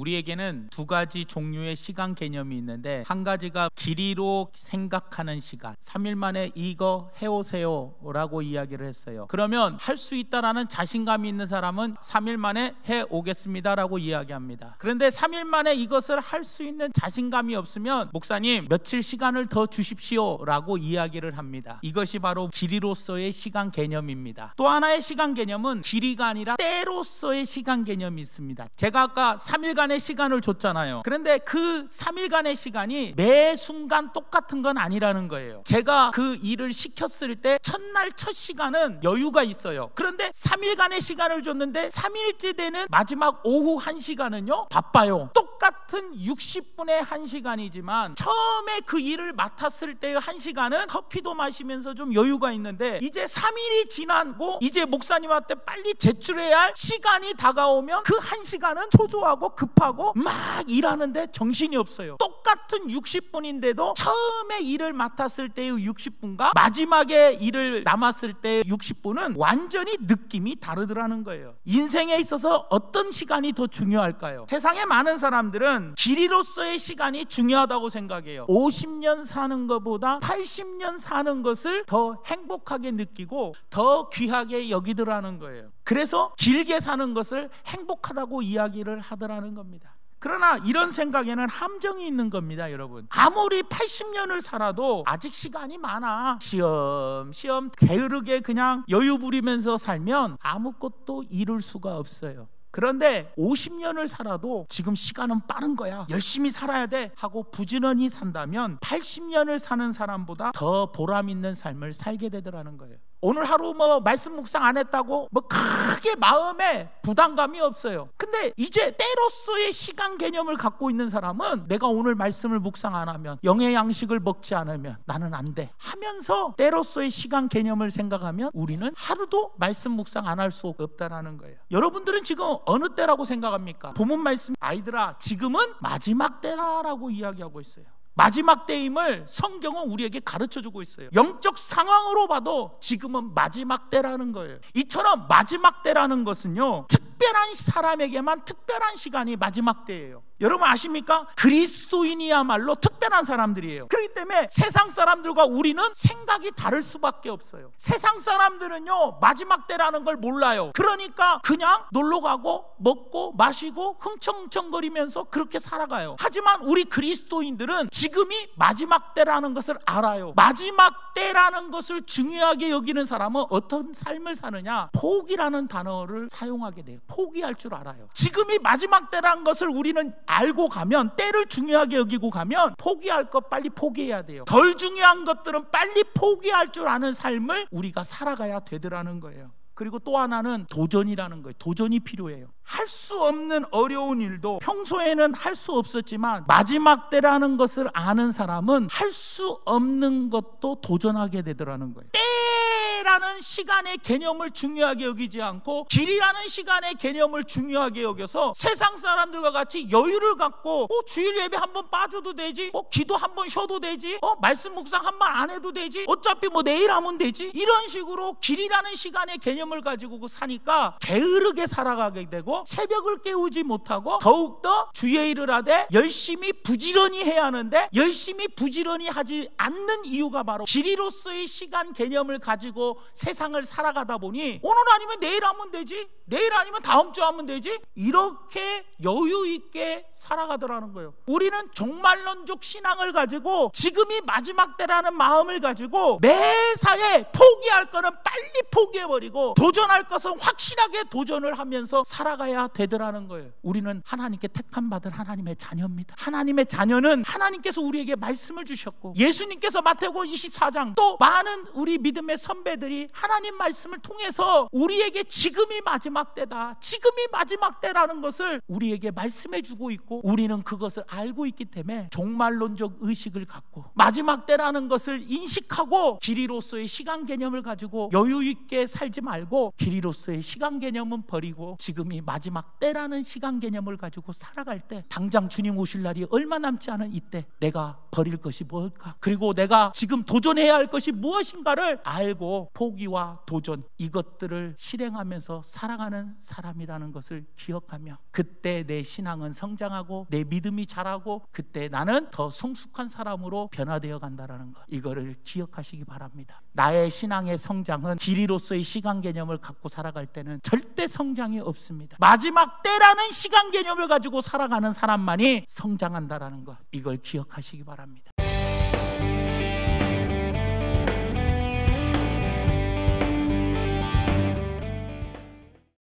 우리에게는 두 가지 종류의 시간 개념이 있는데, 한 가지가 길이로 생각하는 시간, 3일 만에 이거 해오세요 라고 이야기를 했어요. 그러면 할 수 있다라는 자신감이 있는 사람은 3일 만에 해오겠습니다 라고 이야기합니다. 그런데 3일 만에 이것을 할 수 있는 자신감이 없으면 목사님 며칠 시간을 더 주십시오 라고 이야기를 합니다. 이것이 바로 길이로서의 시간 개념입니다. 또 하나의 시간 개념은 길이가 아니라 때로서의 시간 개념이 있습니다. 제가 아까 3일간의 시간을 줬잖아요. 그런데 그 3일간의 시간이 매 순간 똑같은 건 아니라는 거예요. 제가 그 일을 시켰을 때 첫날 첫 시간은 여유가 있어요. 그런데 3일간의 시간을 줬는데 3일째 되는 마지막 오후 1시간은요 바빠요. 똑같은 60분의 1시간이지만 처음에 그 일을 맡았을 때의 1시간은 커피도 마시면서 좀 여유가 있는데, 이제 3일이 지나고 이제 목사님한테 빨리 제출해야 할 시간이 다가오면 그 1시간은 초조하고 급하고 막 일하는데 정신이 없어요. 똑같은 60분인데도 처음에 일을 맡았을 때의 60분과 마지막에 일을 남았을 때의 60분은 완전히 느낌이 다르더라는 거예요. 인생에 있어서 어떤 시간이 더 중요할까요? 세상에 많은 사람들은 길이로서의 시간이 중요하다고 생각해요. 50년 사는 것보다 80년 사는 것을 더 행복하게 느끼고 더 귀하게 여기더라는 거예요. 그래서 길게 사는 것을 행복하다고 이야기를 하더라는 겁니다. 그러나 이런 생각에는 함정이 있는 겁니다, 여러분. 아무리 80년을 살아도 아직 시간이 많아. 시험시험 게으르게 그냥 여유 부리면서 살면 아무것도 이룰 수가 없어요. 그런데 50년을 살아도 지금 시간은 빠른 거야, 열심히 살아야 돼 하고 부지런히 산다면 80년을 사는 사람보다 더 보람 있는 삶을 살게 되더라는 거예요. 오늘 하루 말씀 묵상 안 했다고 크게 마음에 부담감이 없어요. 근데 이제 때로서의 시간 개념을 갖고 있는 사람은 내가 오늘 말씀을 묵상 안 하면, 영의 양식을 먹지 않으면 나는 안 돼 하면서 때로서의 시간 개념을 생각하면 우리는 하루도 말씀 묵상 안 할 수 없다라는 거예요. 여러분들은 지금 어느 때라고 생각합니까? 본문 말씀, 아이들아 지금은 마지막 때라고 이야기하고 있어요. 마지막 때임을 성경은 우리에게 가르쳐주고 있어요. 영적 상황으로 봐도 지금은 마지막 때라는 거예요. 이처럼 마지막 때라는 것은요, 특별한 사람에게만 특별한 시간이 마지막 때예요. 여러분 아십니까? 그리스도인이야말로 특별한 사람들이에요. 그렇기 때문에 세상 사람들과 우리는 생각이 다를 수밖에 없어요. 세상 사람들은요 마지막 때라는 걸 몰라요. 그러니까 그냥 놀러가고 먹고 마시고 흥청흥청거리면서 그렇게 살아가요. 하지만 우리 그리스도인들은 지금이 마지막 때라는 것을 알아요. 마지막 때라는 것을 중요하게 여기는 사람은 어떤 삶을 사느냐? 포기라는 단어를 사용하게 돼요. 포기할 줄 알아요. 지금이 마지막 때라는 것을 우리는 알고 가면, 때를 중요하게 여기고 가면 포기할 것 빨리 포기해야 돼요. 덜 중요한 것들은 빨리 포기할 줄 아는 삶을 우리가 살아가야 되더라는 거예요. 그리고 또 하나는 도전이라는 거예요. 도전이 필요해요. 할 수 없는 어려운 일도 평소에는 할 수 없었지만 마지막 때라는 것을 아는 사람은 할 수 없는 것도 도전하게 되더라는 거예요. 때라는 시간의 개념을 중요하게 여기지 않고 길이라는 시간의 개념을 중요하게 여겨서 세상 사람들과 같이 여유를 갖고 주일 예배 한번 빠져도 되지, 기도 한번 쉬어도 되지, 말씀 묵상 한 번 안 해도 되지, 어차피 내일 하면 되지, 이런 식으로 길이라는 시간의 개념을 가지고 사니까 게으르게 살아가게 되고 새벽을 깨우지 못하고 더욱더 주의 일을 하되 열심히 부지런히 해야 하는데 열심히 부지런히 하지 않는 이유가 바로 길이로서의 시간 개념을 가지고 세상을 살아가다 보니 오늘 아니면 내일 하면 되지, 내일 아니면 다음 주 하면 되지, 이렇게 여유 있게 살아가더라는 거예요. 우리는 종말론적 신앙을 가지고 지금이 마지막 때라는 마음을 가지고 매사에 포기할 거는 빨리 포기해버리고 도전할 것은 확실하게 도전을 하면서 살아가야 되더라는 거예요. 우리는 하나님께 택함 받은 하나님의 자녀입니다. 하나님의 자녀는 하나님께서 우리에게 말씀을 주셨고, 예수님께서 마태복음 24장, 또 많은 우리 믿음의 선배들이 하나님 말씀을 통해서 우리에게 지금이 마지막 때다, 지금이 마지막 때라는 것을 우리에게 말씀해 주고 있고, 우리는 그것을 알고 있기 때문에 종말론적 의식을 갖고 마지막 때라는 것을 인식하고 길이로서의 시간 개념을 가지고 여유 있게 살지 말고 길이로서의 시간 개념은 버리고 지금이 마지막 때라는 시간 개념을 가지고 살아갈 때, 당장 주님 오실 날이 얼마 남지 않은 이때 내가 버릴 것이 무엇일까, 그리고 내가 지금 도전해야 할 것이 무엇인가를 알고 포기와 도전, 이것들을 실행하면서 살아가는 사람이라는 것을 기억하며, 그때 내 신앙은 성장하고 내 믿음이 자라고 그때 나는 더 성숙한 사람으로 변화되어 간다는 것, 이거를 기억하시기 바랍니다. 나의 신앙의 성장은 길이로서의 시간 개념을 갖고 살아갈 때는 절대 성장이 없습니다. 마지막 때라는 시간 개념을 가지고 살아가는 사람만이 성장한다는 것, 이걸 기억하시기 바랍니다.